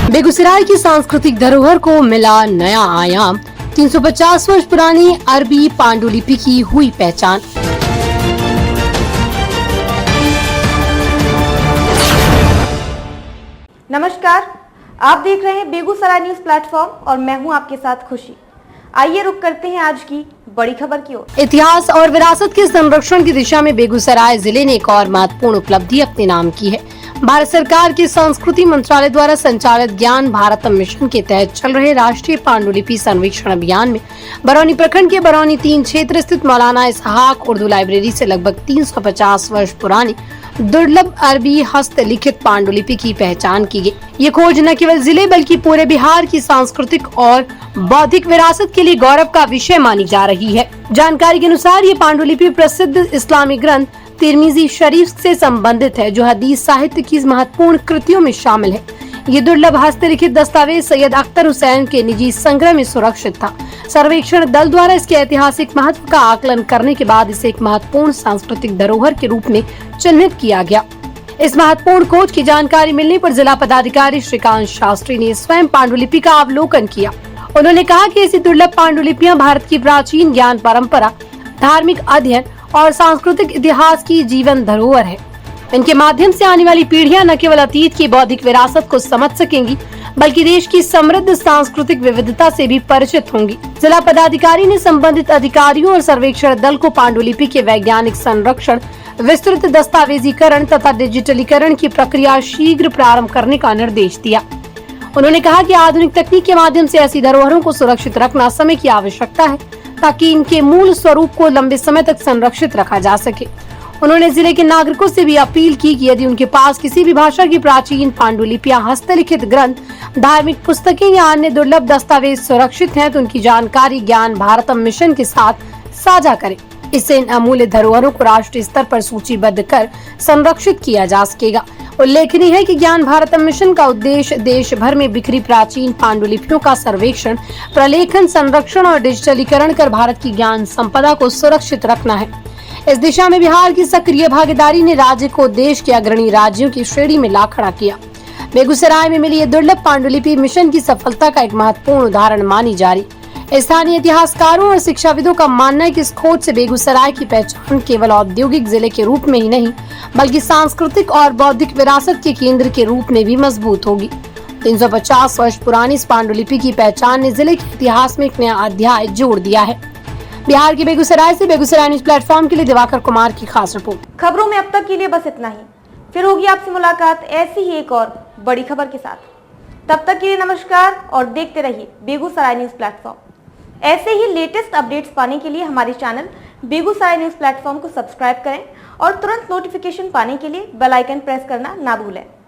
बेगूसराय की सांस्कृतिक धरोहर को मिला नया आयाम। 350 वर्ष पुरानी अरबी पांडुलिपि की हुई पहचान। नमस्कार, आप देख रहे हैं बेगूसराय न्यूज प्लेटफॉर्म और मैं हूं आपके साथ खुशी। आइए रुक करते हैं आज की बड़ी खबर की ओर। इतिहास और विरासत के संरक्षण की दिशा में बेगूसराय जिले ने एक और महत्वपूर्ण उपलब्धि अपने नाम की है। भारत सरकार के संस्कृति मंत्रालय द्वारा संचालित ज्ञान भारत मिशन के तहत चल रहे राष्ट्रीय पांडुलिपि सर्वेक्षण अभियान में बरौनी प्रखंड के बरौनी 3 क्षेत्र स्थित मौलाना इसहाक उर्दू लाइब्रेरी से लगभग 350 वर्ष पुरानी दुर्लभ अरबी हस्तलिखित पांडुलिपि की पहचान की गई। ये खोज न केवल जिले बल्कि पूरे बिहार की सांस्कृतिक और बौद्धिक विरासत के लिए गौरव का विषय मानी जा रही है। जानकारी के अनुसार ये पांडुलिपि प्रसिद्ध इस्लामी ग्रंथ तिरमिजी शरीफ से संबंधित है, जो हदीस साहित्य की महत्वपूर्ण कृतियों में शामिल है। ये दुर्लभ हस्तलिखित दस्तावेज सैयद अख्तर हुसैन के निजी संग्रह में सुरक्षित था। सर्वेक्षण दल द्वारा इसके ऐतिहासिक महत्व का आकलन करने के बाद इसे एक महत्वपूर्ण सांस्कृतिक धरोहर के रूप में चिन्हित किया गया। इस महत्वपूर्ण खोज की जानकारी मिलने पर जिला पदाधिकारी श्रीकांत शास्त्री ने स्वयं पांडुलिपि का अवलोकन किया। उन्होंने कहा कि ऐसी दुर्लभ पांडुलिपियां भारत की प्राचीन ज्ञान परंपरा, धार्मिक अध्ययन और सांस्कृतिक इतिहास की जीवन धरोहर है। इनके माध्यम से आने वाली पीढ़ियां न केवल अतीत की बौद्धिक विरासत को समझ सकेंगी, बल्कि देश की समृद्ध सांस्कृतिक विविधता से भी परिचित होंगी। जिला पदाधिकारी ने संबंधित अधिकारियों और सर्वेक्षण दल को पांडुलिपि के वैज्ञानिक संरक्षण, विस्तृत दस्तावेजीकरण तथा डिजिटलीकरण की प्रक्रिया शीघ्र प्रारंभ करने का निर्देश दिया। उन्होंने कहा कि आधुनिक तकनीक के माध्यम से ऐसी धरोहरों को सुरक्षित रखना समय की आवश्यकता है, ताकि इनके मूल स्वरूप को लंबे समय तक संरक्षित रखा जा सके। उन्होंने जिले के नागरिकों से भी अपील की कि यदि उनके पास किसी भी भाषा की प्राचीन पांडुलिपियां, हस्तलिखित ग्रंथ, धार्मिक पुस्तकें या अन्य दुर्लभ दस्तावेज सुरक्षित हैं, तो उनकी जानकारी ज्ञान भारतम मिशन के साथ साझा करें। इससे इन अमूल्य धरोहरों को राष्ट्रीय स्तर पर सूचीबद्ध कर संरक्षित किया जा सकेगा। उल्लेखनीय है कि ज्ञान भारतम मिशन का उद्देश्य देश भर में बिखरी प्राचीन पांडुलिपियों का सर्वेक्षण, प्रलेखन, संरक्षण और डिजिटलीकरण कर भारत की ज्ञान संपदा को सुरक्षित रखना है। इस दिशा में बिहार की सक्रिय भागीदारी ने राज्य को देश के अग्रणी राज्यों की श्रेणी में ला खड़ा किया। बेगूसराय में मिली ये दुर्लभ पांडुलिपि मिशन की सफलता का एक महत्वपूर्ण उदाहरण मानी जा रही। स्थानीय इतिहासकारों और शिक्षाविदों का मानना है कि इस खोज से बेगूसराय की पहचान केवल औद्योगिक जिले के रूप में ही नहीं, बल्कि सांस्कृतिक और बौद्धिक विरासत के केंद्र के रूप में भी मजबूत होगी। 350 वर्ष पुरानी इस पांडुलिपि की पहचान ने जिले के इतिहास में एक नया अध्याय जोड़ दिया है। बिहार के बेगूसराय से बेगूसराय न्यूज प्लेटफॉर्म के लिए दिवाकर कुमार की खास रिपोर्ट। खबरों में अब तक के लिए बस इतना ही। फिर होगी आपसे मुलाकात ऐसी ही एक और बड़ी खबर के साथ। तब तक के लिए नमस्कार और देखते रहिए बेगूसराय न्यूज प्लेटफॉर्म। ऐसे ही लेटेस्ट अपडेट्स पाने के लिए हमारे चैनल बेगूसराय न्यूज प्लेटफॉर्म को सब्सक्राइब करें और तुरंत नोटिफिकेशन पाने के लिए बेल आइकन प्रेस करना ना भूलें।